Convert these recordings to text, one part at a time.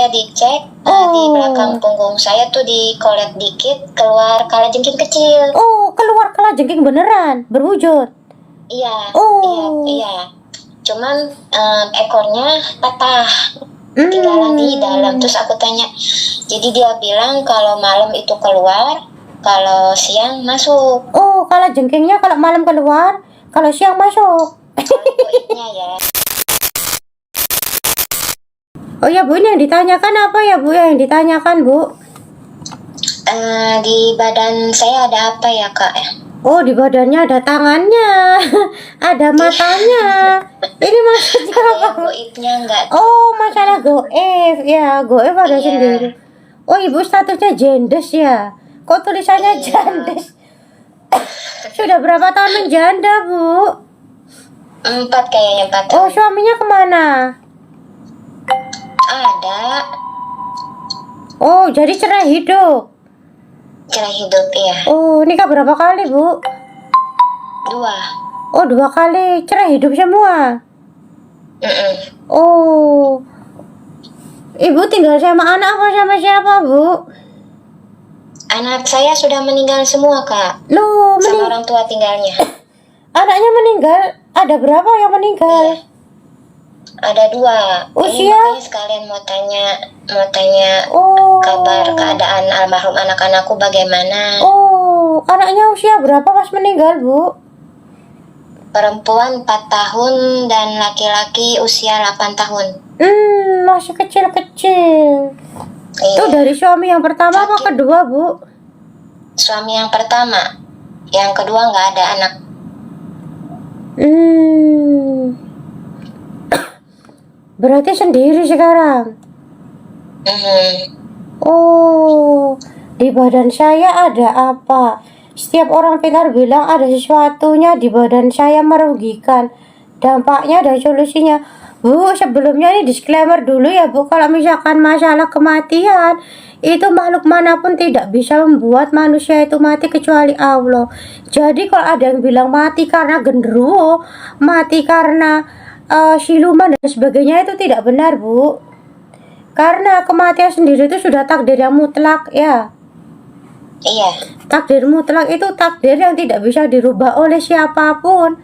saya dicek di belakang punggung saya tuh dikolek dikit keluar kalajengking kecil. Oh, keluar kalajengking beneran berwujud. Iya. Oh. Iya. Cuman ekornya patah. Tinggalan di dalam. Terus aku tanya. Jadi dia bilang kalau malam itu keluar, kalau siang masuk. Oh, kalajengkingnya kalau malam keluar, kalau siang masuk. Goibnya ya. Oh ya Bu, ini yang ditanyakan apa ya Bu? Yang ditanyakan Bu? Di badan saya ada apa ya Kak? Oh, di badannya ada tangannya, ada matanya. Ini maksudnya apa? Goibnya enggak? Oh, masalah goib ya, goib ada Iya. sendiri. Oh, Ibu statusnya jendes ya? Kok tulisannya jendes? Sudah berapa tahun menjanda Bu? 4 kayaknya 4 Oh, tahun. suaminya kemana? Ada. Oh, jadi cerai hidup. Cerai hidup ya. Oh, nikah berapa kali Bu? 2. Oh, 2 kali cerai hidup semua. Oh, Ibu tinggal sama anak apa sama siapa Bu? Anak saya sudah meninggal semua Kak. Loh, Sama orang tua tinggalnya. anaknya meninggal. Ada berapa yang meninggal? Iya. Ada 2. Ini Usia? makanya sekalian mau tanya Oh. kabar keadaan almarhum anak-anakku bagaimana. Oh, anaknya usia berapa pas meninggal Bu? Perempuan 4 tahun dan laki-laki usia 8 tahun. Masih kecil-kecil. Itu Iya. dari suami yang pertama apa Sakit. kedua Bu? Suami yang pertama. Yang kedua nggak ada anak. Berarti sendiri sekarang. Oh, di badan saya ada apa? Setiap orang pintar bilang ada sesuatunya di badan saya merugikan. Dampaknya dan solusinya. Bu, sebelumnya ini disclaimer dulu ya Bu. Kalau misalkan masalah kematian, itu makhluk manapun tidak bisa membuat manusia itu mati kecuali Allah. Jadi kalau ada yang bilang mati karena genderuwo, mati karena siluman dan sebagainya, itu tidak benar Bu. Karena kematian sendiri itu sudah takdir yang mutlak ya. Iya. Takdir mutlak itu takdir yang tidak bisa dirubah oleh siapapun.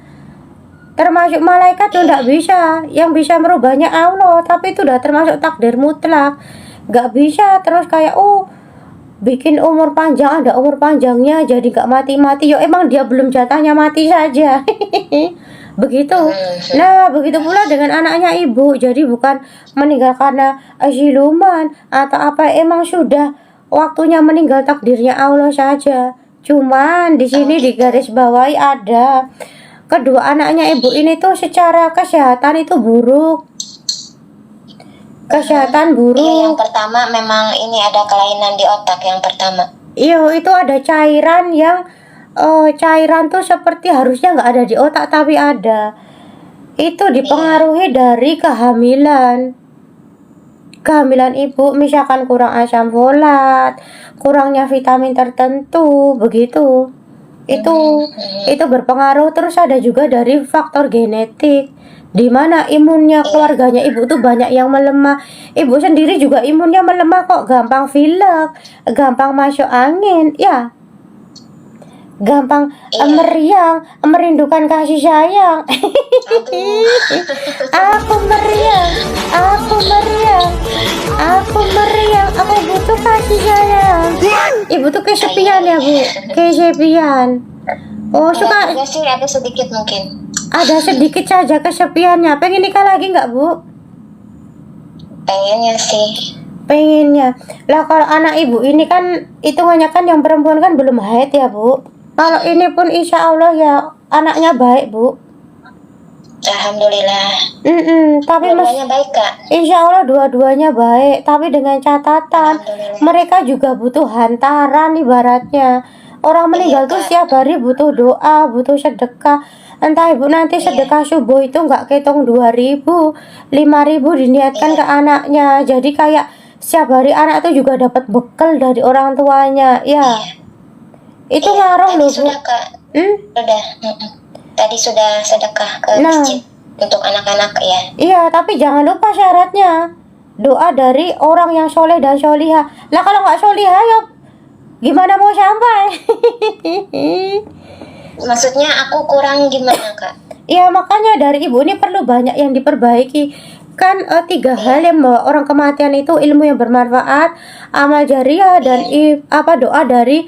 Termasuk malaikat tuh tidak bisa. Yang bisa merubahnya Allah. Tapi itu udah termasuk takdir mutlak. Gak bisa terus kayak bikin umur panjang, ada umur panjangnya jadi gak mati-mati. Yo emang dia belum jatahnya mati saja. Begitu. Nah, begitu pula dengan anaknya Ibu. Jadi bukan meninggal karena siluman atau apa, emang sudah waktunya meninggal, takdirnya Allah saja. Cuman di sini di garis bawahi ada kedua anaknya Ibu ini tuh secara kesehatan itu buruk. Kesehatan buruk. Iya, yang pertama memang ini ada kelainan di otak yang pertama. Iya, itu ada cairan yang cairan tuh seperti harusnya nggak ada di otak tapi ada. Itu dipengaruhi dari kehamilan. Kehamilan Ibu misalkan kurang asam folat, kurangnya vitamin tertentu, begitu. Itu berpengaruh. Terus ada juga dari faktor genetik, di mana imunnya keluarganya Ibu tuh banyak yang melemah. Ibu sendiri juga imunnya melemah kok, gampang pilek, gampang masuk angin, ya. Gampang meriang, merindukan kasih sayang. Aku meriang, aku butuh kasih sayang. Ibu tuh kesepian ya Bu, kesepian. Oh, suka Enggak sih, ada sedikit mungkin. ada sedikit saja kesepiannya. Pengen nikah lagi nggak Bu? Pengennya sih. Pengennya. Lah kalau anak Ibu ini kan hitungannya kan yang perempuan kan belum haid ya Bu. Kalau ini pun insya Allah ya anaknya baik Bu. Alhamdulillah. Tapi Dua-duanya baik Kak. insya Allah dua-duanya baik. Tapi dengan catatan Alhamdulillah. mereka juga butuh hantaran ibaratnya. Orang meninggal tuh Kak. setiap hari butuh doa, butuh sedekah. Entah Ibu nanti sedekah subuh itu nggak kehitung 2.000, 5.000 diniatkan ke anaknya. Jadi kayak setiap hari anak tuh juga dapat bekal dari orang tuanya. Ya. Itu ngaruh Tadi loh Bu. sudah Kak. Sudah. Tadi sudah sedekah ke Nah. masjid untuk anak-anak ya. Iya, tapi jangan lupa syaratnya. doa dari orang yang soleh dan solihah. Lah kalau nggak solihah ya gimana mau sampai? Maksudnya aku kurang gimana, Kak? Ya makanya dari ibu ini perlu banyak yang diperbaiki. Kan 3 hal yang membawa orang kematian itu: ilmu yang bermanfaat, amal jariah, dan doa dari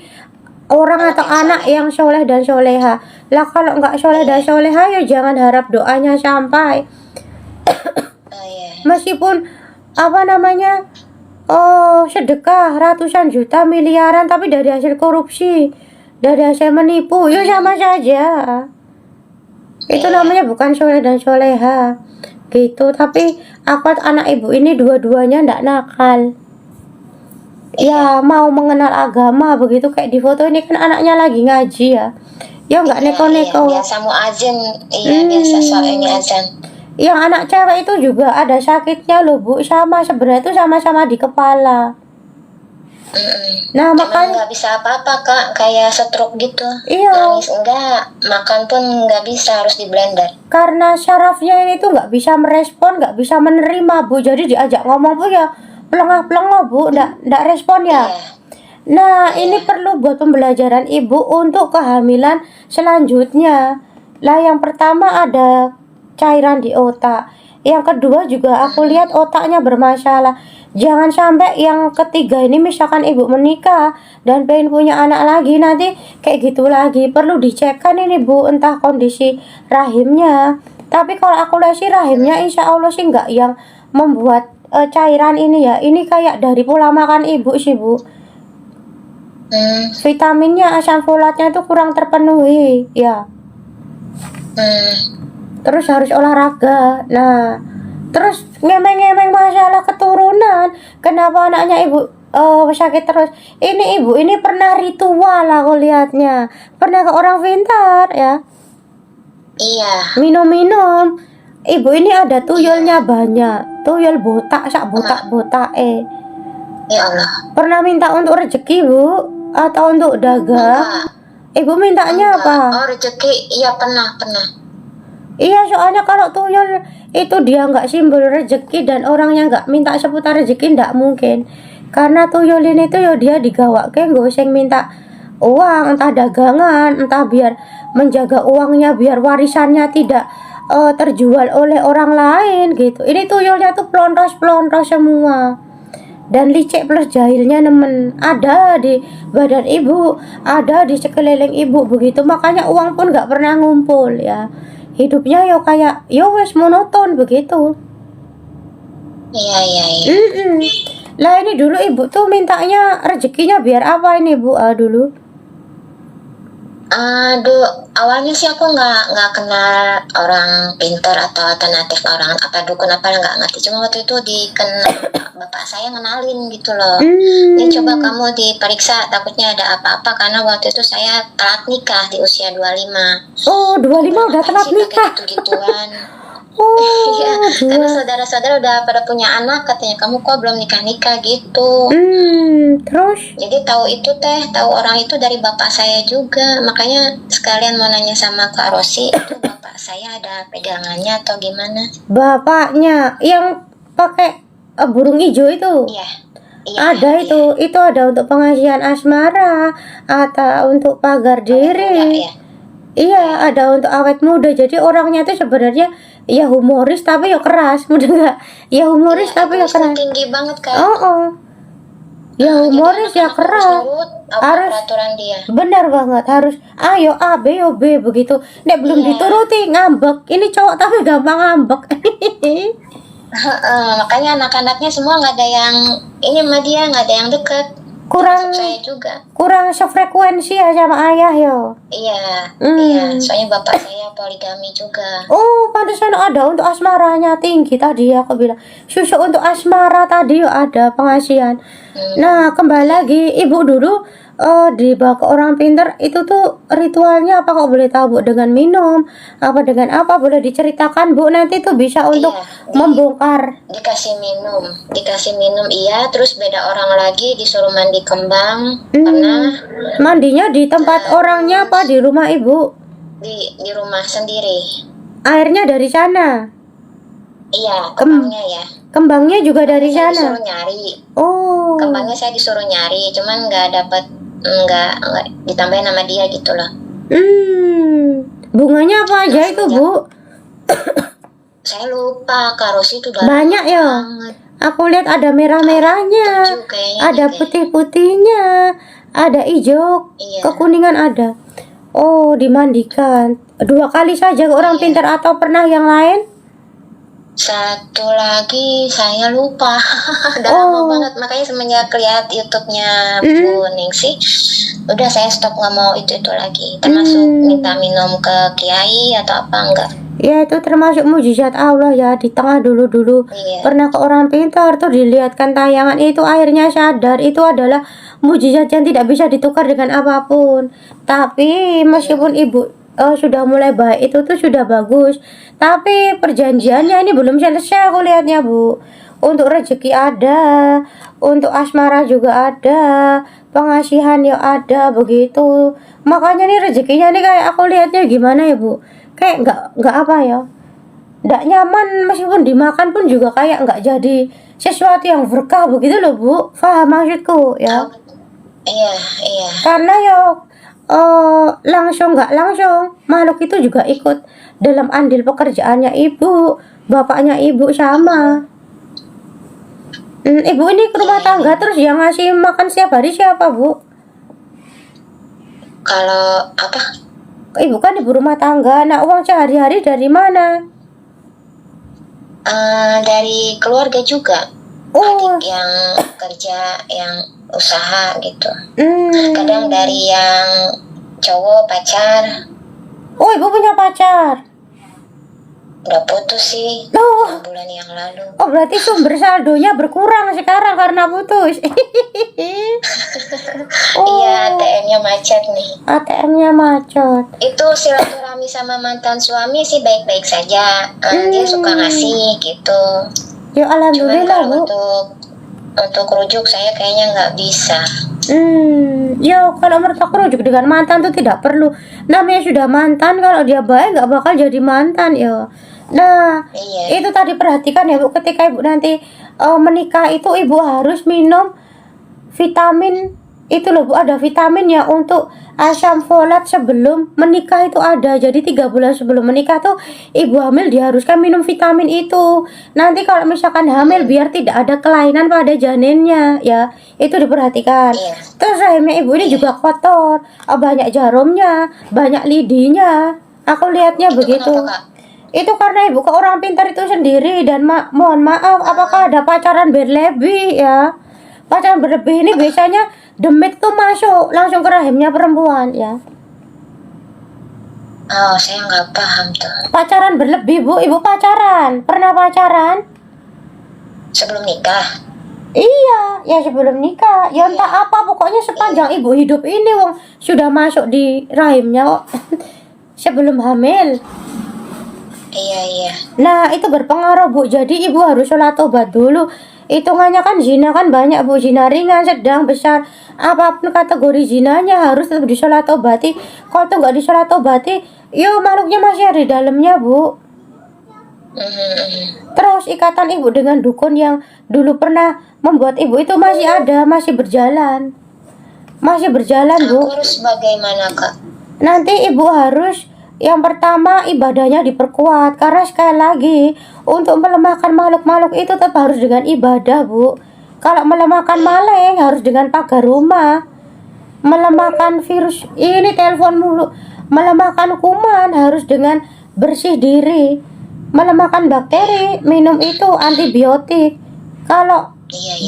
orang atau anak yang soleh dan soleha. Lah kalau nggak soleh dan soleha ya jangan harap doanya sampai. Oh iya. Meskipun sedekah ratusan juta, miliaran, tapi dari hasil korupsi, dari hasil menipu, ya sama saja. Itu namanya bukan soleh dan soleha gitu. Tapi aku anak ibu ini dua-duanya ndak nakal, ya mau mengenal agama begitu. Kayak di foto ini kan anaknya lagi ngaji ya nggak neko-neko. Iya, biasa muazin, biasa soalnya azan. Yang anak cewek itu juga ada sakitnya loh Bu, sebenarnya itu sama-sama di kepala. Nah makanya nggak bisa apa-apa Kak, kayak stroke gitu. Iya. Nangis enggak, makan pun nggak bisa, harus di blender. Karena syarafnya ini tuh nggak bisa merespon, nggak bisa menerima Bu. Jadi diajak ngomong Bu ya pelengah-pelengah Bu, nggak respon ya. Nah ini perlu buat pembelajaran ibu untuk kehamilan selanjutnya. Lah yang pertama ada cairan di otak. Yang kedua juga aku lihat otaknya bermasalah. Jangan sampai yang ketiga ini misalkan ibu menikah dan pengen punya anak lagi, nanti kayak gitu lagi. Perlu dicekkan ini Bu, entah kondisi rahimnya. Tapi kalau aku lihat sih rahimnya insya Allah sih nggak yang membuat cairan ini ya. Ini kayak dari pola makan ibu sih Bu. Vitaminnya, asam folatnya itu kurang terpenuhi ya. Terus harus olahraga. Nah terus ngemeng-ngemeng masalah keturunan. Kenapa anaknya ibu sakit terus? Ini ibu ini pernah ritual aku lihatnya. Pernah ke orang pintar ya. Iya. Minum-minum. Ibu ini ada tuyulnya banyak. Tuyul botak, sak botak-botak Ya Allah. Pernah minta untuk rezeki Bu? Atau untuk dagang? Ibu mintanya apa? Oh rezeki, iya pernah. Iya soalnya kalau tuyul itu dia nggak simbol rezeki, dan orang yang nggak minta seputar rezeki nggak mungkin. Karena tuyul ini tuh ya dia digawake nggo sing minta uang, entah dagangan, entah biar menjaga uangnya, biar warisannya tidak terjual oleh orang lain gitu. Ini tuyulnya tuh pelontos-pelontos semua. Dan licik plus jahilnya nemen. Ada di badan ibu, ada di sekeliling ibu begitu. Makanya uang pun nggak pernah ngumpul ya. Hidupnya ya kayak wes monoton begitu. Iya. Lah ini dulu ibu tuh mintanya rezekinya biar apa ini Bu dulu? Aduh, awalnya sih aku nggak kenal orang pintar atau alternatif, orang apa dukun apa nggak ngerti. Cuma waktu itu bapak saya ngenalin gitu loh. Ini coba kamu diperiksa, takutnya ada apa-apa, karena waktu itu saya telat nikah di usia 25. Oh 25 udah telat nikah. Gitu-gituan. Iya, karena saudara-saudara udah pada punya anak, katanya kamu kok belum nikah gitu. Terus? Jadi tahu orang itu dari bapak saya juga, makanya sekalian mau nanya sama Kak Rosi, itu bapak saya ada pegangannya atau gimana? Bapaknya yang pakai burung hijau itu? Iya. Ada itu ada untuk pengasihan asmara atau untuk pagar diri. Iya, ada untuk awet muda. Jadi orangnya itu sebenarnya ya humoris tapi ya keras, mudah nggak? Ya humoris tapi ya keras. Tinggi banget kan? Ya humoris ya keras. Harus peraturan dia. Benar banget, harus ayo A B yo B begitu. Nek belum dituruti ngambek. Ini cowok tapi gampang ngambek. Makanya anak-anaknya semua nggak ada yang ini sama dia, nggak ada yang deket. Saya juga kurang sefrekuensi ya sama ayah yo. Iya, soalnya bapak saya poligami juga. Oh pantesan ada untuk asmaranya tinggi tadi aku bilang. Susu untuk asmara tadi yo ada pengasihan. Nah kembali lagi ibu dulu dibawa ke orang pintar itu tuh ritualnya apa, kok boleh tahu Bu? Dengan minum apa, dengan apa, boleh diceritakan Bu? Nanti tuh bisa untuk membongkar. Dikasih minum iya, terus beda orang lagi disuruh mandi kembang. Pernah mandinya di tempat orangnya apa di rumah ibu? Di rumah sendiri. Airnya dari sana? Iya, kembangnya ya. Kembangnya juga dari Saya sana. disuruh nyari. Oh. Kembangnya saya disuruh nyari, cuman nggak dapat, nggak ditambahin nama dia gitu loh. Bunganya apa aja Langsung itu, aja. Bu? Saya lupa, Kak Rosi itu udah Banyak lama ya. banget. Aku lihat ada merah-merahnya, 7 kayaknya ada deh. putih-putihnya, ada hijau, Iya. kekuningan ada. Oh, dimandikan 2 kali saja ke orang Iya. pintar atau pernah yang lain? Satu lagi saya lupa. Udah lama banget, makanya semenjak lihat YouTube-nya Bu Ningsih, udah saya stop, nggak mau itu lagi. Termasuk minta minum ke kiai atau apa enggak. Ya itu termasuk mujizat Allah ya. Di tengah dulu Iya. pernah ke orang pintar tuh dilihatkan tayangan itu, akhirnya sadar itu adalah mujizat yang tidak bisa ditukar dengan apapun. Tapi meskipun ibu sudah mulai baik, itu tuh sudah bagus, tapi perjanjiannya ini belum selesai aku lihatnya, Bu. Untuk rezeki ada, untuk asmara juga ada, pengasihan ya ada, begitu. Makanya nih rezekinya nih kayak aku lihatnya gimana ya, Bu, kayak nggak apa ya, nggak nyaman, meskipun dimakan pun juga kayak nggak jadi sesuatu yang berkah begitu loh, Bu. Paham maksudku ya? Iya. Karena ya langsung nggak langsung makhluk itu juga ikut dalam andil pekerjaannya ibu, bapaknya ibu sama. Ibu ini ke rumah tangga, terus yang ngasih makan setiap hari siapa, Bu? Kalau apa? Ibu kan ibu rumah tangga, nah uang sehari-hari dari mana? Dari keluarga juga. Oh. Adik yang kerja, yang usaha gitu. Hmm. Kadang dari yang cowok pacar. Oh, ibu punya pacar? Udah putus sih, Oh. 6 bulan yang lalu. Oh, berarti sumber saldonya berkurang sekarang karena putus. Iya, ATM-nya macet nih. ATM-nya macet. Itu silaturahmi sama mantan suami sih baik-baik saja. Dia suka ngasih gitu. Ya Cuman alhamdulillah, kalau Bu. untuk rujuk saya kayaknya nggak bisa. Ya kalau menurut aku rujuk dengan mantan tuh tidak perlu. Namanya sudah mantan, kalau dia baik nggak bakal jadi mantan ya. Nah, Iya. itu tadi perhatikan ya, Bu, ketika ibu nanti menikah itu ibu harus minum vitamin itu loh, Bu. Ada vitamin ya untuk asam folat sebelum menikah itu ada. Jadi 3 bulan sebelum menikah tuh ibu hamil diharuskan minum vitamin itu. Nanti kalau misalkan hamil biar tidak ada kelainan pada janinnya ya, itu diperhatikan. Iya. Terus rahimnya ibu ini juga kotor, banyak jarumnya, banyak lidinya. Aku lihatnya Itu begitu. kenapa, Kak? Itu karena ibu ke orang pintar itu sendiri, dan mohon maaf, apakah ada pacaran berlebih ya? Pacaran berlebih ini biasanya demit tuh masuk langsung ke rahimnya perempuan ya. Oh, saya nggak paham tuh. Pacaran berlebih, Bu. Ibu pacaran? Pernah pacaran? Sebelum nikah? Iya, ya sebelum nikah. Ya entah apa, pokoknya sepanjang ibu hidup ini wong sudah masuk di rahimnya kok. Sebelum hamil. Iya. Nah, itu berpengaruh, Bu. Jadi ibu harus sholat tobat dulu. Hitungannya kan zina kan banyak, Bu. Zina ringan, sedang, besar. Apapun kategori zinanya harus tetap disolat tobati. Kalau tuh nggak disolat tobati, yo makhluknya masih ada di dalamnya, Bu. Terus ikatan ibu dengan dukun yang dulu pernah membuat ibu itu masih ada, masih berjalan. Masih berjalan, Bu. Aku harus bagaimana, Kak? Nanti ibu harus yang pertama ibadahnya diperkuat, karena sekali lagi untuk melemahkan makhluk-makhluk itu tetap harus dengan ibadah, Bu. Kalau melemahkan maling harus dengan pagar rumah. Melemahkan virus ini telepon mulu. Melemahkan kuman harus dengan bersih diri. Melemahkan bakteri minum itu antibiotik. Kalau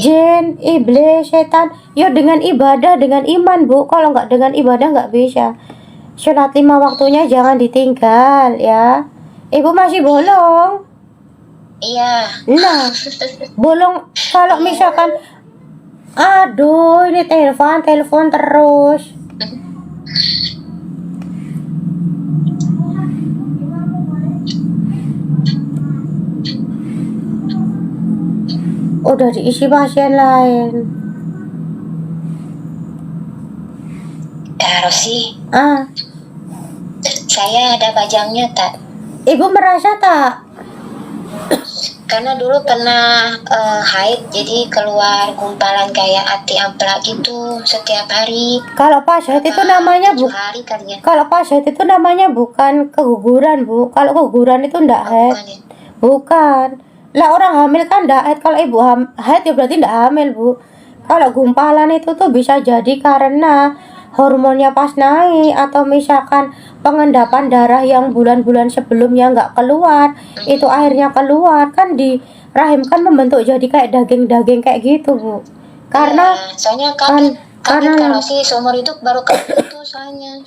jin, iblis, setan, ya dengan ibadah, dengan iman, Bu. Kalau nggak dengan ibadah nggak bisa. Sholat 5 waktunya jangan ditinggal ya. Ibu masih bolong. Iya. Nah, bolong kalau misalkan, aduh ini telepon terus. Udah diisi pasien lain. Rosi. Saya ada bajangnya, tak? Ibu merasa tak? karena dulu pernah haid, jadi keluar gumpalan kayak ati ampela gitu setiap hari. Kalau pas haid itu namanya 7 hari kali ya. kalau pas haid itu namanya bukan keguguran, Bu. Kalau keguguran itu ndak haid. Bukan ya? Bukan. Lah orang hamil kan ndak haid. Kalau ibu haid ya berarti ndak hamil, Bu. Kalau gumpalan itu tuh bisa jadi karena hormonnya pas naik, atau misalkan pengendapan darah yang bulan-bulan sebelumnya nggak keluar, itu akhirnya keluar kan di rahim, kan membentuk jadi kayak daging-daging kayak gitu, Bu. Karena Iya, soalnya kaget karena kalau si seumur hidup baru kaget itu soalnya.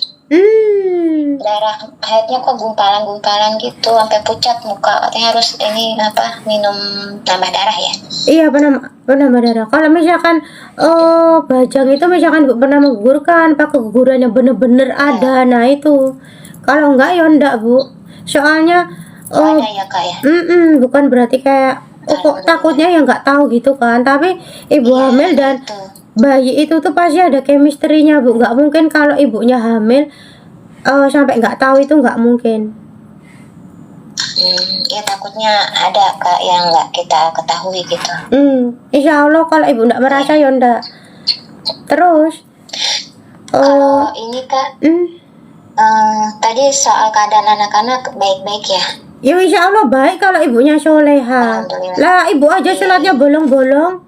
Darah haidnya kok gumpalan-gumpalan gitu sampai pucat muka, katanya harus ini minum tambah darah ya. Iya, benar darah. Kalau misalkan bajang itu misalkan Ibu pernah menggugurkan, pakai guguran yang bener-bener ada, nah itu. Kalau enggak ya enggak, Bu. Soalnya Ada ya kak ya. bukan berarti kayak kok takutnya ya nggak tahu gitu kan. Tapi ibu hamil dan Gitu. bayi itu tuh pasti ada chemistry-nya, Bu. Nggak mungkin kalau ibunya hamil sampai nggak tahu, itu nggak mungkin. Ya takutnya ada kak yang nggak kita ketahui gitu. Insya Allah kalau ibu nggak merasa ya ndak. Terus Kalau ini kak, tadi soal keadaan anak-anak baik-baik ya. ya insya Allah baik kalau ibunya soleha. Alhamdulillah. Lah ibu aja sholatnya bolong-bolong.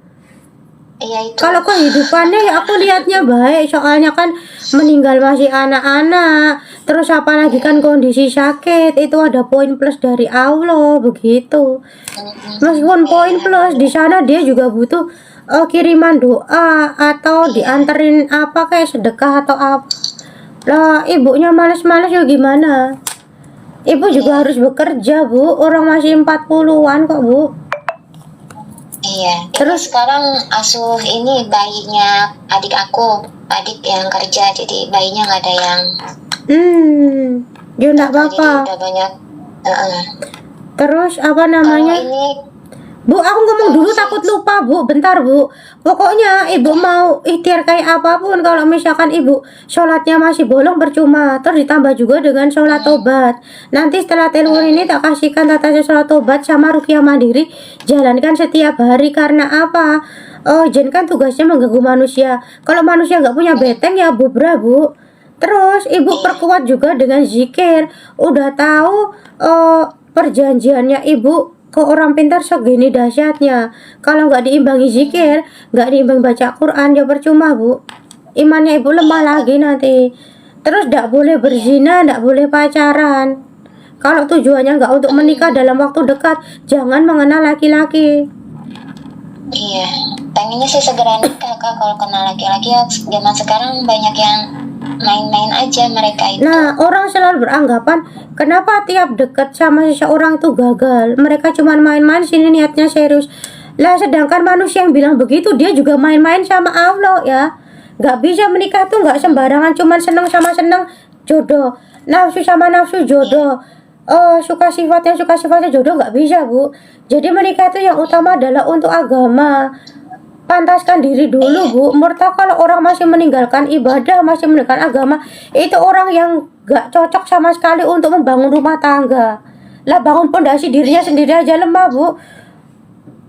Iya itu. Kalau kehidupannya ya aku lihatnya baik, soalnya kan meninggal masih anak-anak. Terus apalagi kan kondisi sakit, itu ada poin plus dari Allah begitu. Meskipun poin plus, di sana dia juga butuh kiriman doa atau dianterin apa kayak sedekah atau apa. Lah ibunya males-males ya gimana? Ibu juga harus bekerja, Bu. Orang masih 40-an kok, Bu. Iya. Terus? Terus sekarang asuh ini bayinya adik aku, adik yang kerja, jadi bayinya nggak ada yang. Ya enggak Jadi apa-apa. udah banyak. Terus apa Kalau namanya? ini Bu, aku ngomong dulu takut lupa, Bu. Bentar, Bu. Pokoknya ibu mau ikhtiar kayak apapun, kalau misalkan ibu sholatnya masih bolong percuma. Terus ditambah juga dengan sholat tobat. Nanti setelah telur ini tak kasihkan tata sholat tobat sama ruqyah mandiri. Jalankan setiap hari. Karena apa? Jin kan tugasnya mengganggu manusia. Kalau manusia nggak punya beteng ya bubra, Bu. Terus ibu perkuat juga dengan zikir. Udah tahu perjanjiannya ibu ke orang pintar segini dahsyatnya. Kalau nggak diimbangi zikir, nggak diimbangi baca Quran, ya percuma, Bu. Imannya ibu lemah lagi nanti. Terus nggak boleh berzina, nggak boleh pacaran. Kalau tujuannya nggak untuk menikah dalam waktu dekat, jangan mengenal laki-laki. iya, pengennya sih segera nikah kak. Kalau kenal laki-laki ya zaman sekarang banyak yang main-main aja mereka itu. Nah, orang selalu beranggapan kenapa tiap deket sama seseorang tuh gagal. Mereka cuma main-main, sini niatnya serius. Lah sedangkan manusia yang bilang begitu, dia juga main-main sama Allah ya. Gak bisa menikah tuh gak sembarangan, cuman seneng sama seneng jodoh, nafsu sama nafsu jodoh, suka sifatnya jodoh, gak bisa, Bu. Jadi menikah tuh yang utama adalah untuk agama. Pantaskan diri dulu, Bu. Murtad kalau orang masih meninggalkan ibadah, masih meninggalkan agama, itu orang yang gak cocok sama sekali untuk membangun rumah tangga. Lah bangun pondasi dirinya sendiri aja lemah, Bu.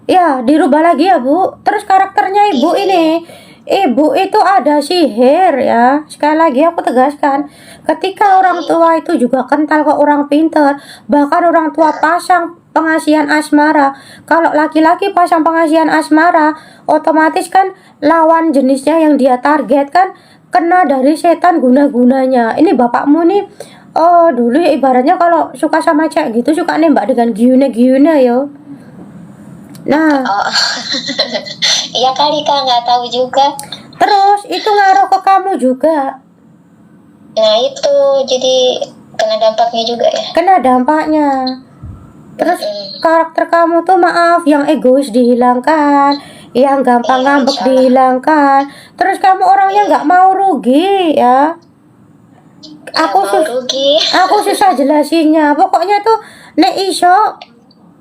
Ya, dirubah lagi ya, Bu. Terus karakternya ibu ini, ibu itu ada sihir ya. Sekali lagi aku tegaskan, ketika orang tua itu juga kental ke orang pintar. Bahkan orang tua pasang pengasihan asmara. Kalau laki-laki pasang pengasihan asmara, otomatis kan lawan jenisnya yang dia target kan kena dari setan guna-gunanya. Ini bapakmu nih, dulu ya ibaratnya kalau suka sama cewek gitu, suka nembak dengan giune-giune yo. Nah, Iya kali kak, nggak tahu juga. terus itu ngaruh ke kamu juga. Nah itu jadi kena dampaknya juga ya. Kena dampaknya. Terus karakter kamu tuh maaf, yang egois dihilangkan, yang gampang ngambek insya Allah. dihilangkan. Terus kamu orangnya nggak mau rugi ya. Aku Nggak mau rugi. aku susah jelasinnya. Pokoknya tuh nek iso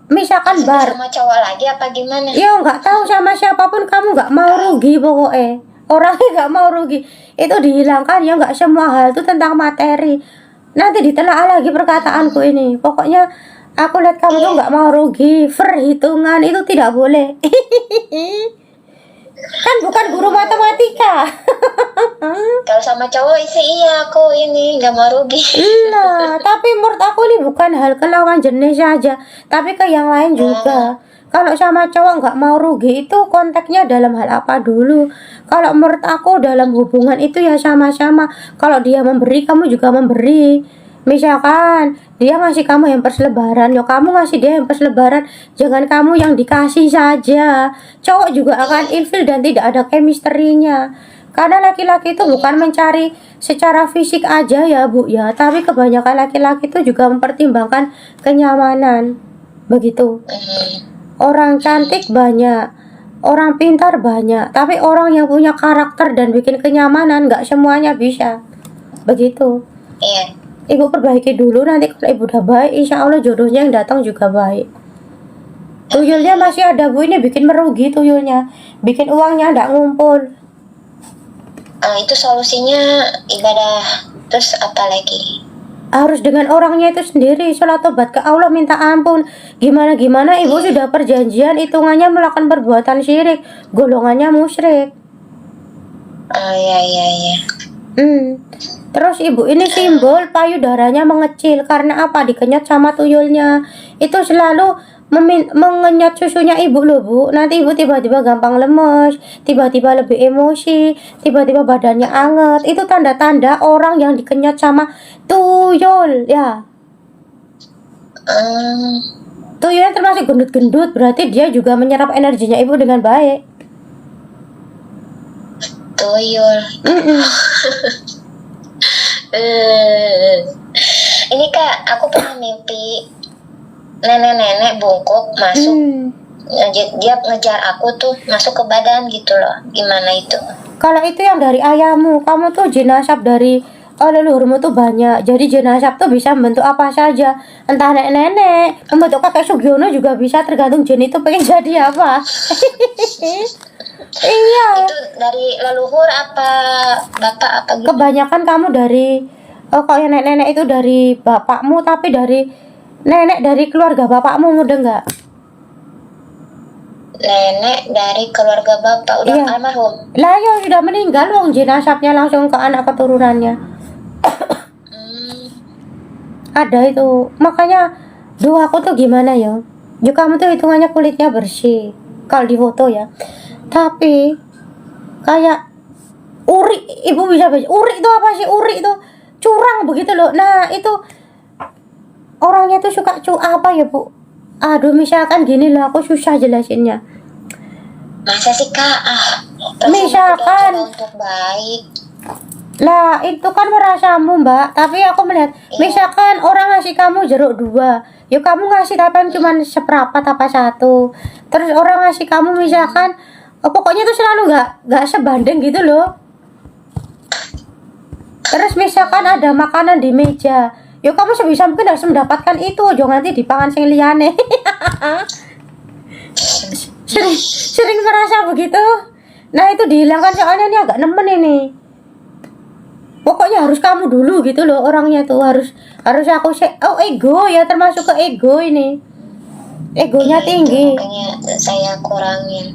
misalkan bar, Sama cowok lagi apa gimana? ya nggak tahu sama siapapun kamu nggak mau rugi pokoknya. Orangnya nggak mau rugi, itu dihilangkan ya. Nggak semua hal itu tentang materi. Nanti ditelaah lagi perkataanku ini. Pokoknya Aku lihat kamu tuh nggak mau rugi. Perhitungan itu tidak boleh. Kan bukan guru matematika. Kalau sama cowok sih iya, aku ini nggak mau rugi. Nah, tapi menurut aku ini bukan hal ke lawan jenis saja, tapi ke yang lain juga. Kalau sama cowok nggak mau rugi itu konteksnya dalam hal apa dulu? Kalau menurut aku dalam hubungan itu ya sama-sama. Kalau dia memberi, kamu juga memberi. Misalkan dia ngasih kamu hampers lebaran, ya kamu ngasih dia hampers lebaran. Jangan kamu yang dikasih saja. Cowok juga akan ilfil dan tidak ada chemistry-nya. Karena laki-laki itu bukan mencari secara fisik aja ya Bu ya, tapi kebanyakan laki-laki itu juga mempertimbangkan kenyamanan. Begitu. Orang cantik banyak, orang pintar banyak, tapi orang yang punya karakter dan bikin kenyamanan nggak semuanya bisa. Begitu. Iya. Ibu perbaiki dulu, nanti kalau ibu udah baik, insya Allah jodohnya yang datang juga baik. Tuyulnya masih ada Bu, ini bikin merugi tuyulnya, bikin uangnya nggak ngumpul. Itu solusinya ibadah. Terus apa lagi? Harus dengan orangnya itu sendiri, sholat tobat ke Allah, minta ampun. Gimana ibu sudah perjanjian, hitungannya melakukan perbuatan syirik, golongannya musyrik. Iya. Terus ibu ini simbol payudaranya mengecil karena apa? Dikenyot sama tuyulnya. Itu selalu mengenyot susunya ibu loh Bu. Nanti ibu tiba-tiba gampang lemes, tiba-tiba lebih emosi, tiba-tiba badannya anget. Itu tanda-tanda orang yang dikenyot sama tuyul ya. Tuyulnya termasuk gendut-gendut, berarti dia juga menyerap energinya ibu dengan baik. Tuyul. Ini Kak, aku pernah mimpi nenek-nenek bungkuk masuk. Dia ngejar aku tuh masuk ke badan gitu loh. Gimana itu? Kalau itu yang dari ayahmu, kamu tuh jenazah dari leluhurmu tuh banyak. Jadi jenazah tuh bisa membentuk apa saja. Entah nenek-nenek, membentuk kakek Sugiono juga bisa, tergantung jen itu pengen jadi apa. Iya. Itu dari leluhur apa bapak apa gitu? Kebanyakan kamu dari kalau yang nenek-nenek itu dari bapakmu, tapi dari nenek dari keluarga bapakmu, mudah nggak? Nenek dari keluarga bapak udah almarhum. Lah ya sudah meninggal, wong jenazahnya langsung ke anak keturunannya. Ada itu. Makanya doaku tuh gimana ya? Ya kamu tuh hitungannya kulitnya bersih kalau di foto ya. Tapi kayak uri, ibu bisa baca. Uri itu apa sih? Uri itu curang begitu loh. Nah, itu orangnya tuh suka apa ya, Bu? Aduh, misalkan gini loh, aku susah jelasinnya. Masa sih Kak? Misalkan untuk baik. Lah, itu kan merasamu, Mbak. Tapi aku melihat, misalkan orang ngasih kamu jeruk 2, ya kamu ngasih tapi cuma seperempat apa 1. Terus orang ngasih kamu misalkan pokoknya tuh selalu nggak sebanding gitu loh. Terus misalkan ada makanan di meja, ya kamu sebisa mungkin harus mendapatkan itu, jangan nanti dipangan sing liyane. sering merasa begitu. Nah, itu dihilangkan soalnya ini agak nemen ini. Pokoknya harus kamu dulu gitu loh, orangnya tuh harus aku ego ya, termasuk ke ego ini. Egonya tinggi. Makanya saya kurangin.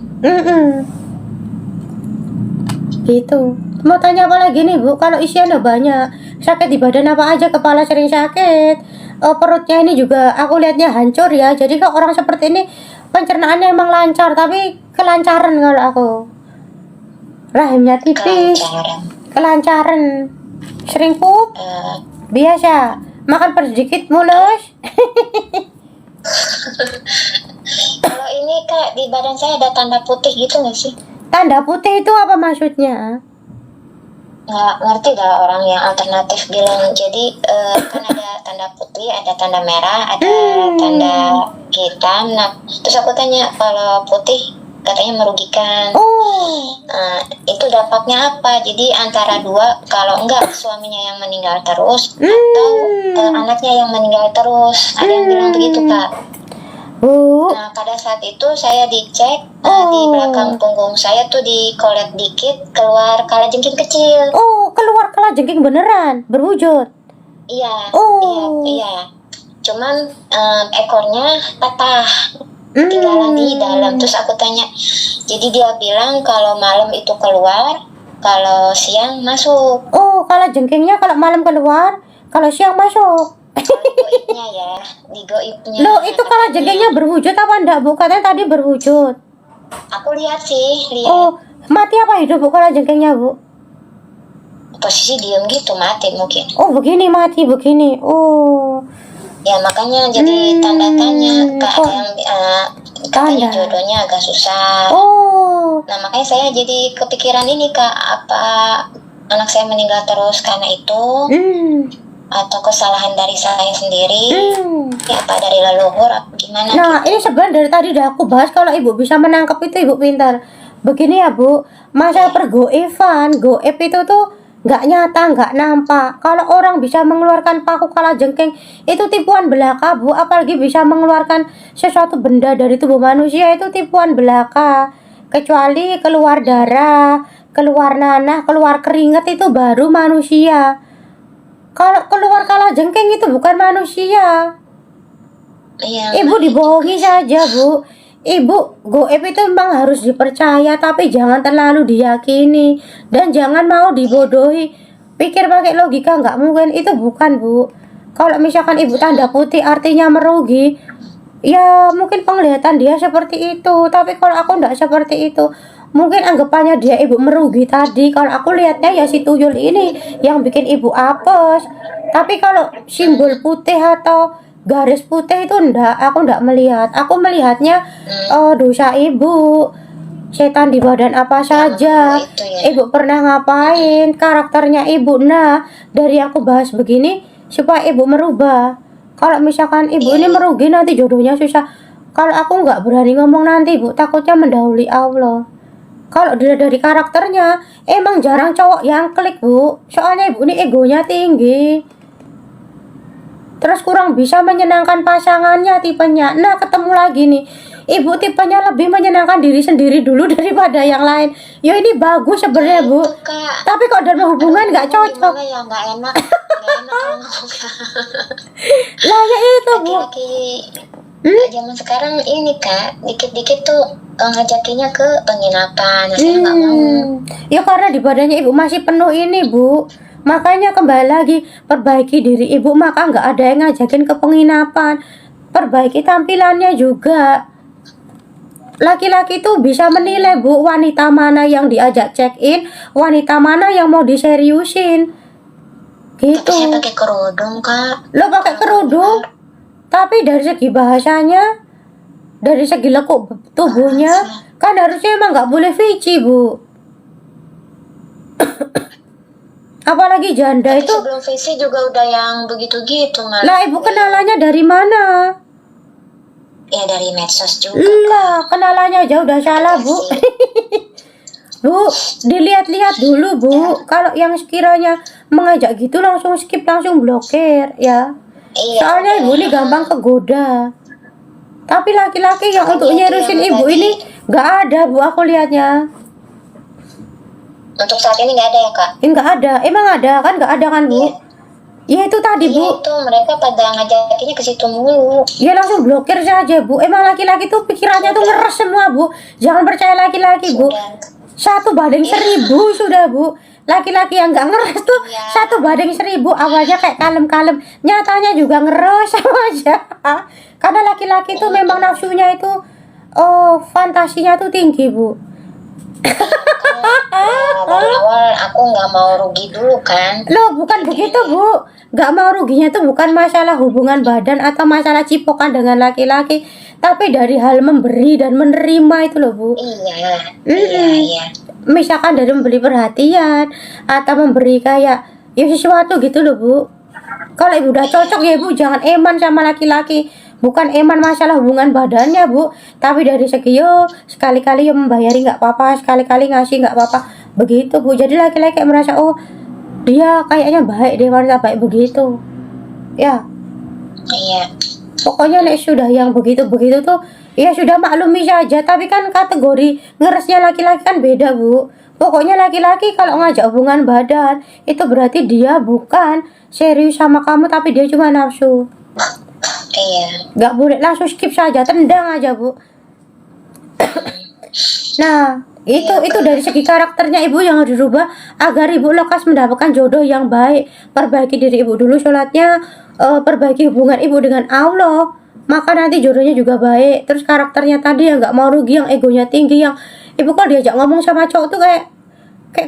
Gitu. Mau tanya apa lagi nih Bu? Kalau isiannya banyak, sakit di badan apa aja? Kepala sering sakit, perutnya ini juga aku lihatnya hancur ya. Jadi kalau orang seperti ini pencernaannya emang lancar, tapi kelancaran kalau aku. Rahimnya tipis, kelancaran. Sering pup, biasa. Makan sedikit mulus. Kalau ini Kak, di badan saya ada tanda putih gitu nggak sih? Tanda putih itu apa maksudnya? Nggak ngerti dah orang yang alternatif bilang. Jadi kan ada tanda putih, ada tanda merah, ada tanda hitam. Nah, terus aku tanya kalau putih katanya merugikan. Itu dampaknya apa? Jadi antara dua, kalau enggak suaminya yang meninggal terus atau anaknya yang meninggal terus. Ada yang bilang begitu Kak. Nah, pada saat itu saya dicek di belakang punggung saya tuh dikolet dikit, keluar kalajengking kecil. Keluar kalajengking beneran berwujud. Iya. cuman ekornya patah, ketinggalan di dalam. Terus aku tanya, jadi dia bilang kalau malam itu keluar, kalau siang masuk. Oh, kalau jengkingnya kalau malam keluar, kalau siang masuk. Goibnya ya, di goibnya. Loh, itu kalau katanya. jengkingnya berwujud apa enggak, Bu? Katanya tadi berwujud. Aku lihat sih, Oh, mati apa hidup, Bu, kalau jengkingnya, Bu? posisi diem gitu, mati mungkin. Oh, begini mati, begini. Oh, Ya makanya jadi tanda tanya, Kak, kok yang katanya tanda? jodohnya agak susah. Oh, Nah makanya saya jadi kepikiran ini, Kak, apa anak saya meninggal terus karena itu, atau kesalahan dari saya sendiri, ya apa dari leluhur, apa gimana Nah, gitu. ini sebenarnya dari tadi udah aku bahas. Kalau Ibu bisa menangkap itu, Ibu pintar. Begini ya, Bu, masa pergoevan, goib itu tuh nggak nyata, nggak nampak. Kalau orang bisa mengeluarkan paku kala jengking, itu tipuan belaka, Bu. Apalagi bisa mengeluarkan sesuatu benda dari tubuh manusia, itu tipuan belaka. Kecuali keluar darah, keluar nanah, keluar keringat, itu baru manusia. Kalau keluar kala jengking itu bukan manusia. Iya, Ibu dibohongi saja, Bu. Ibu, goib itu memang harus dipercaya, tapi jangan terlalu diyakini dan jangan mau dibodohi. Pikir pakai logika, nggak mungkin. Itu bukan, Bu. Kalau misalkan Ibu tanda putih artinya merugi, ya mungkin penglihatan dia seperti itu. Tapi kalau aku nggak seperti itu, mungkin anggapannya dia Ibu merugi tadi. Kalau aku lihatnya ya si tuyul ini yang bikin Ibu apes. Tapi kalau simbol putih atau garis putih itu aku ndak melihat. Aku melihatnya dosa Ibu, setan di badan apa saja, itu ya. Ibu pernah ngapain, karakternya Ibu. Nah, dari aku bahas begini supaya Ibu merubah. Kalau misalkan Ibu ini merugi, nanti jodohnya susah. Kalau aku nggak berani ngomong nanti, Bu, takutnya mendahului Allah. Kalau dilihat dari karakternya, emang jarang cowok yang klik, Bu. Soalnya Ibu ini egonya tinggi. Terus kurang bisa menyenangkan pasangannya, tipenya. Nah, ketemu lagi nih, Ibu tipenya lebih menyenangkan diri sendiri dulu daripada yang lain. Ya ini bagus sebenarnya, Bu. Itu, Kak. Tapi kok dalam hubungan nggak cocok. Gimana ya, nggak enak. Nggak enak kalau ngomong. Lah ya itu, Bu. Laki-laki zaman sekarang ini, Kak, dikit-dikit tuh ngajakinya ke penginapan. Nah, saya nggak mau. Ya karena di badannya Ibu masih penuh ini, Bu. Makanya kembali lagi, perbaiki diri Ibu, maka nggak ada yang ngajakin ke penginapan. Perbaiki tampilannya juga. Laki-laki tuh bisa menilai, Bu, wanita mana yang diajak check-in, wanita mana yang mau diseriusin. Gitu. Tapi saya pakai kerudung, Kak. Lo pakai kerudung, tapi dari segi bahasanya, dari segi lekuk tubuhnya, kan harusnya emang nggak boleh vici, Bu. Apalagi janda Tapi itu. sebelum VC juga udah yang begitu-gitu, malah. Lah, Ibu kenalannya dari mana? Ya dari medsos juga. Lah, kenalannya aja udah salah, Bu. Bu, dilihat-lihat dulu, Bu. Kalau yang sekiranya mengajak gitu langsung skip, langsung blokir, ya. Iya. Soalnya Ibu ini gampang kegoda. Tapi laki-laki yang untuk nyerusin Ibu ini nggak ada, Bu, aku lihatnya. Untuk saat ini nggak ada ya, Kak? Nggak ada. Emang ada kan? Nggak ada kan, Bu? Ya itu tadi, Bu. Iya, itu mereka pada ngajakinya ke situ mulu. Ya langsung blokir saja, Bu. Emang laki-laki tuh pikirannya tuh ngeres semua, Bu. Jangan percaya laki-laki, Bu. Sudah. 1/1000 sudah, Bu. Laki-laki yang nggak ngeres tuh 1/1000. Awalnya kayak kalem-kalem, nyatanya juga ngeres sama aja. Karena laki-laki tuh memang nafsunya itu, fantasinya tuh tinggi, Bu. Dari awal aku nggak mau rugi dulu kan. Loh, bukan begitu, Bu. Nggak mau ruginya tuh bukan masalah hubungan badan atau masalah cipokan dengan laki-laki, tapi dari hal memberi dan menerima itu loh, Bu. Iya, iya. Misalkan dari memberi perhatian atau memberi kayak ya sesuatu gitu loh, Bu. Kalau Ibu udah cocok ya, Bu, jangan eman sama laki-laki. Bukan eman masalah hubungan badannya, Bu, tapi dari segi sekali-kali membayari nggak apa-apa, sekali-kali ngasih nggak apa-apa, begitu, Bu. Jadi laki-laki merasa dia kayaknya baik, dia wanita baik, begitu ya. Iya. Pokoknya nek sudah yang begitu-begitu tuh ya sudah maklumi saja. Tapi kan kategori ngeresnya laki-laki kan beda, Bu. Pokoknya laki-laki kalau ngajak hubungan badan itu berarti dia bukan serius sama kamu, tapi dia cuma nafsu. Iya. Nggak boleh langsung skip saja, tendang aja Bu. Nah, itu dari segi karakternya ibu yang harus dirubah agar ibu lekas mendapatkan jodoh yang baik. Perbaiki diri ibu dulu sholatnya, perbaiki hubungan ibu dengan Allah, maka nanti jodohnya juga baik. Terus karakternya tadi yang nggak mau rugi, yang egonya tinggi, yang ibu kalau diajak ngomong sama cowok tuh kayak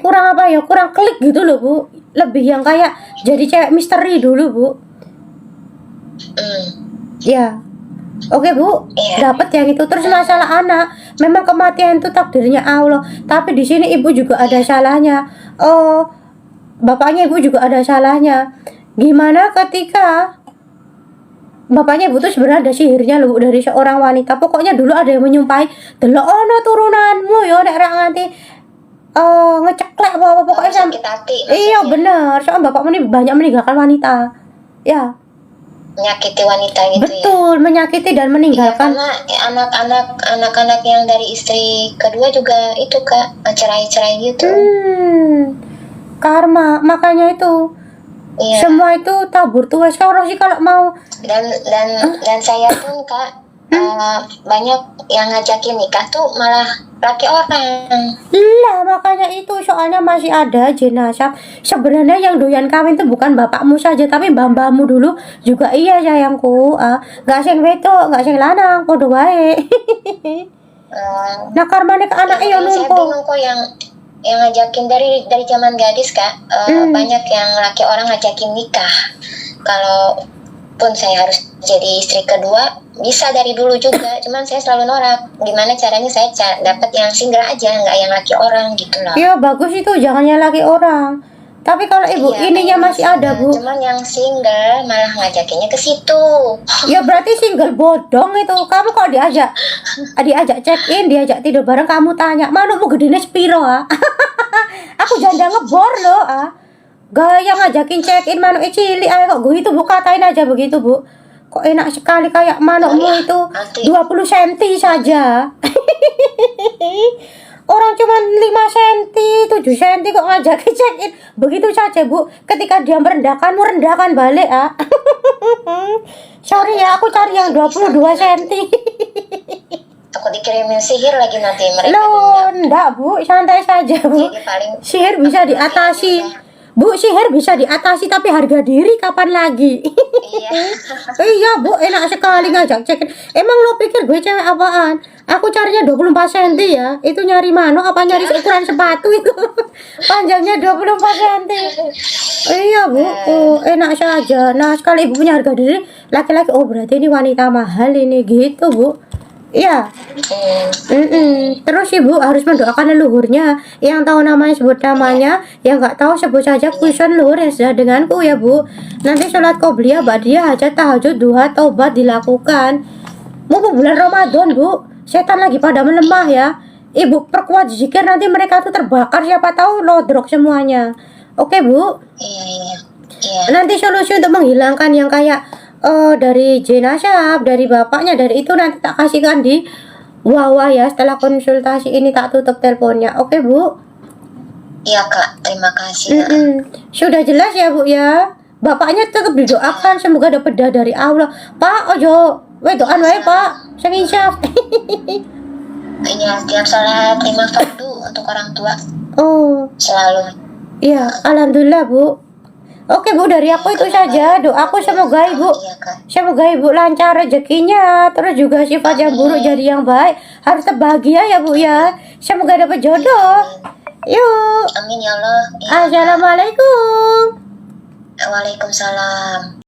kurang apa ya, kurang klik gitu loh Bu. Lebih yang kayak jadi cewek misteri dulu Bu. Ya. Oke Bu, dapat yang itu. Terus masalah anak, memang kematian itu takdirnya Allah. Tapi di sini ibu juga ada salahnya. Bapaknya ibu juga ada salahnya. Gimana ketika bapaknya ibu tuh sebenarnya ada sihirnya loh dari seorang wanita. Pokoknya dulu ada yang menyumpahi, delok ono turunanmu yo nek ra nganti ngeceklek apa pokoknya sakit hati. Iya bener, soalnya bapakmu ini banyak meninggalkan wanita. Ya. Menyakiti wanita gitu. Betul, menyakiti dan meninggalkan. Ya, karena anak-anak yang dari istri kedua juga itu Kak, cerai-cerai gitu. Karma, makanya itu. Iya. Semua itu tabur tuas kalau sih kalau mau. Dan saya pun Kak, banyak yang ngajakin nikah tuh malah laki orang. Lah makanya itu soalnya masih ada jenazah. Sebenarnya yang doyan kawin tuh bukan bapakmu saja tapi mbah-mbahmu dulu juga iya sayangku. Gak sing wedok, gak sing lanang, podo wae. Nah karmane ke anak yo Saya bingung kok yang ngajakin dari zaman gadis Kak. Banyak yang laki orang ngajakin nikah. Kalau pun saya harus jadi istri kedua bisa dari dulu juga, cuman saya selalu norak. Gimana caranya saya dapat yang single aja, nggak yang laki orang gitu loh. Iya bagus itu, jangan yang laki orang. Tapi kalau ibu ininya masih ada Bu. Cuman yang single malah ngajakinnya ke situ. Ya berarti single bodong itu. Kamu kok diajak check in, diajak tidur bareng, kamu tanya manumu gedene sepiro Aku janda ngebor loh Gaya ngajakin check in manuk cilik ayo kok gue itu Bu, katain aja begitu Bu. Kok enak sekali kayak manukmu itu 20 cm saja. Orang cuma 5 cm, 7 cm kok ngajakin check in begitu saja Bu. Ketika dia merendahkanmu, rendahkan balik Sorry ya, aku cari yang 22 cm. Aku dikirimin sihir lagi nanti mereka. Loh, enggak Bu, santai saja Bu. Sihir bisa diatasi. Bu, sihir bisa diatasi tapi harga diri kapan lagi? Iya Bu, enak sekali ngajak check-in. Emang lo pikir gue cewek apaan? Aku carinya 24 cm ya. Itu nyari mano apa nyari ukuran sepatu itu? Panjangnya 24 cm. Iya Bu, enak saja. Nah sekali ibu punya harga diri, laki-laki berarti ini wanita mahal ini gitu Bu. Iya. Terus ibu harus mendoakan leluhurnya. Yang tahu namanya sebut namanya, yang nggak tahu sebut saja kusun leluhur yang sudah denganku ya Bu. Nanti sholat qobliyah, ba'diyah, hajat, tahajud, duha, taubat dilakukan. Mumpung bulan Ramadan Bu, setan lagi pada melemah ya. Ibu perkuat zikir, nanti mereka tuh terbakar, siapa tahu lodrok semuanya. Oke Bu. Iya. Nanti solusi untuk menghilangkan yang kayak dari jenazah, dari bapaknya, dari itu nanti tak kasihkan di Wawa ya. Setelah konsultasi ini tak tutup teleponnya. Oke Bu? Iya Kak, terima kasih. Sudah jelas ya Bu ya. Bapaknya tetap didoakan semoga dapat dah dari Allah. Pak ojo wedoan wae Pak, sing insaf. Iya, tiap sholat 5 fardu untuk orang tua. Selalu. Iya, alhamdulillah Bu. Oke Bu, dari aku itu saja. Doaku semoga ibu lancar rezekinya, terus juga sifat yang buruk jadi yang baik. Harus bahagia ya Bu ya. Semoga dapat jodoh. Yuk. Amin ya Allah. Assalamualaikum. Waalaikumsalam.